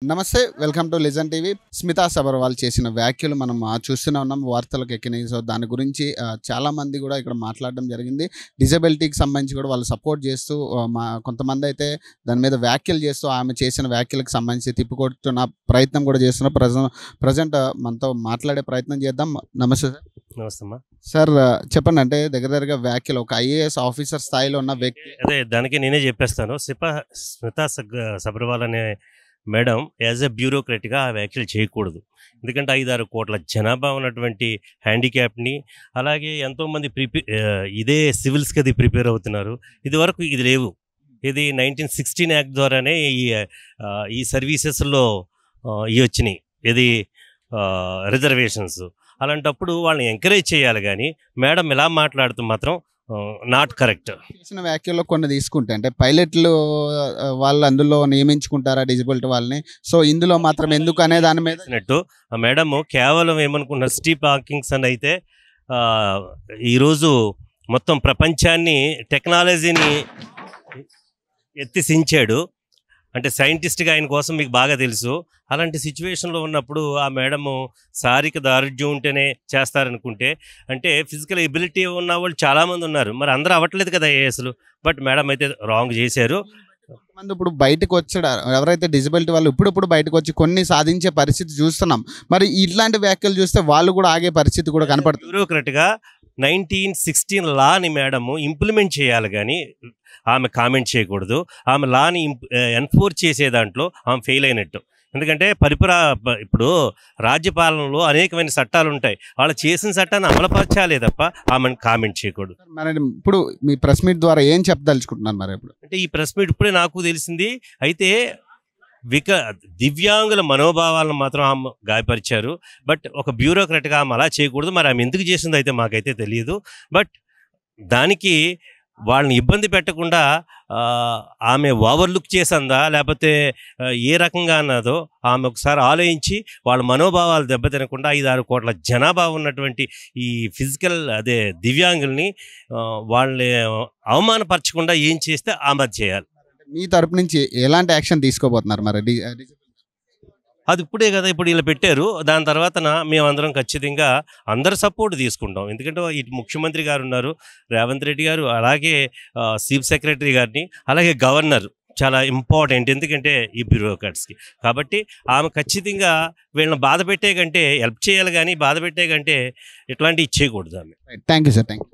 నమస్తే welcome to legend TV. Smita Sabharwal చేసిన వ్యాఖ్యలు మనం చూస్తూనే ఉన్నాం, వార్తలకు ఎక్కినాయి. సో దాని గురించి చాలా మంది కూడా ఇక్కడ మాట్లాడడం జరిగింది. డిజబిలిటీకి సంబంధించి కూడా వాళ్ళు సపోర్ట్ చేస్తూ కొంతమంది అయితే దాని మీద వ్యాఖ్యలు చేస్తూ ఆమె చేసిన వ్యాఖ్యలకు సంబంధించి తిప్పికొట్టున్న ప్రయత్నం కూడా చేస్తున్నారు. ప్రజెంట్ మనతో మాట్లాడే ప్రయత్నం చేద్దాం. నమస్తే సార్. నమస్తే అమ్మా. సార్ చెప్పండి, అంటే దగ్గర వ్యాఖ్యలు ఒక ఐఏఎస్ ఆఫీసర్ స్థాయిలో ఉన్న వ్యక్తి. అదే దానికి నేనే చెప్పేస్తాను. స్మితా సబర్వాల్ అనే మేడం యాజ్ ఎ బ్యూరోక్రట్గా ఆ వ్యాఖ్యలు చేయకూడదు. ఎందుకంటే 5-6 కోట్ల జనాభా ఉన్నటువంటి హ్యాండిక్యాప్ని, అలాగే ఎంతోమంది ఇదే సివిల్స్కి అది ప్రిపేర్ అవుతున్నారు. ఇదివరకు ఇది లేవు. ఇది 1916 యాక్ట్ ద్వారానే ఈ సర్వీసెస్లో ఇవి వచ్చినాయి. ఇది రిజర్వేషన్స్. అలాంటప్పుడు వాళ్ళని ఎంకరేజ్ చేయాలి. కానీ మేడం ఇలా మాట్లాడుతూ మాత్రం నాట్ కరెక్ట్. చేసిన వ్యాఖ్యల్లో కొన్ని తీసుకుంటే, అంటే పైలట్లు వాళ్ళు అందులో నియమించుకుంటారా డిజబిలిటీ వాళ్ళని, సో ఇందులో మాత్రం ఎందుకు అనే దాని మీద ఆ మేడము కేవలం ఏమనుకున్నారు, స్టీవ్ హాకింగ్స్ అని అయితే ఈరోజు మొత్తం ప్రపంచాన్ని టెక్నాలజీని ఎత్తిసించాడు. అంటే సైంటిస్ట్గా ఆయన కోసం మీకు బాగా తెలుసు. అలాంటి సిచ్యువేషన్లో ఉన్నప్పుడు ఆ మేడము శారీరక దారుఢ్యం ఉంటేనే చేస్తారనుకుంటే, అంటే ఫిజికల్ ఎబిలిటీ ఉన్న వాళ్ళు చాలామంది ఉన్నారు, మరి అందరూ అవ్వట్లేదు కదా ఏఎస్లు. బట్ మేడం అయితే రాంగ్ చేశారు. కొంతమంది ఇప్పుడు బయటకు వచ్చాడు, ఎవరైతే డిజబిలిటీ వాళ్ళు ఇప్పుడు బయటకు వచ్చి కొన్ని సాధించే పరిస్థితి చూస్తున్నాం. మరి ఇట్లాంటి వ్యాఖ్యలు చూస్తే వాళ్ళు కూడా ఆగే పరిస్థితి కూడా కనపడుతుంది. బ్యూరోక్రట్గా 1916 లాని మేడము ఇంప్లిమెంట్ చేయాలి, కానీ ఆమె కామెంట్ చేయకూడదు. ఆమె లాని ఎన్ఫోర్స్ చేసే దాంట్లో ఆమె ఫెయిల్ అయినట్టు. ఎందుకంటే ఇప్పుడు రాజ్యపాలనలో అనేకమైన చట్టాలు ఉంటాయి. వాళ్ళు చేసిన చట్టాన్ని అమలుపరచాలే తప్ప ఆమెను కామెంట్ చేయకూడదు. మరి ఇప్పుడు మీ ప్రెస్ మీట్ ద్వారా ఏం చెప్పదలుచుకుంటున్నారు? మరి ఇప్పుడు అంటే ఈ ప్రెస్ మీట్ ఇప్పుడే నాకు తెలిసింది. అయితే దివ్యాంగుల మనోభావాలను మాత్రం ఆమె గాయపరిచారు. బట్ ఒక బ్యూరోక్రట్గా ఆమె అలా చేయకూడదు. మరి ఆమె ఎందుకు చేసిందో అయితే మాకైతే తెలియదు. బట్ దానికి వాళ్ళని ఇబ్బంది పెట్టకుండా ఆమె ఓవర్లుక్ చేసిందా లేకపోతే ఏ రకంగా అన్నదో ఆమె ఒకసారి ఆలోచించి వాళ్ళ మనోభావాలు దెబ్బతినకుండా 5-6 కోట్ల జనాభా ఉన్నటువంటి ఈ దివ్యాంగుల్ని వాళ్ళని అవమానపరచకుండా ఏం చేస్తే ఆమె చేయాలి. మీ తరపు నుంచి ఎలాంటి యాక్షన్ తీసుకోబోతున్నారు? మరి అది ఇప్పుడే కదా ఇప్పుడు ఇలా పెట్టారు. దాని తర్వాత మేమందరం ఖచ్చితంగా అందరు సపోర్ట్ తీసుకుంటాం. ఎందుకంటే ఇటు ముఖ్యమంత్రి గారు ఉన్నారు, రేవంత్ రెడ్డి గారు, అలాగే చీఫ్ సెక్రటరీ గారిని, అలాగే గవర్నర్ చాలా ఇంపార్టెంట్ ఎందుకంటే ఈ బ్యూరోక్రాట్స్కి. కాబట్టి ఆమె ఖచ్చితంగా వీళ్ళని బాధ పెట్టే కంటే హెల్ప్ చేయాలి, కానీ బాధ పెట్టే కంటే ఇట్లాంటివి ఇచ్చేయకూడదు ఆమె. Thank you sir. Thank you.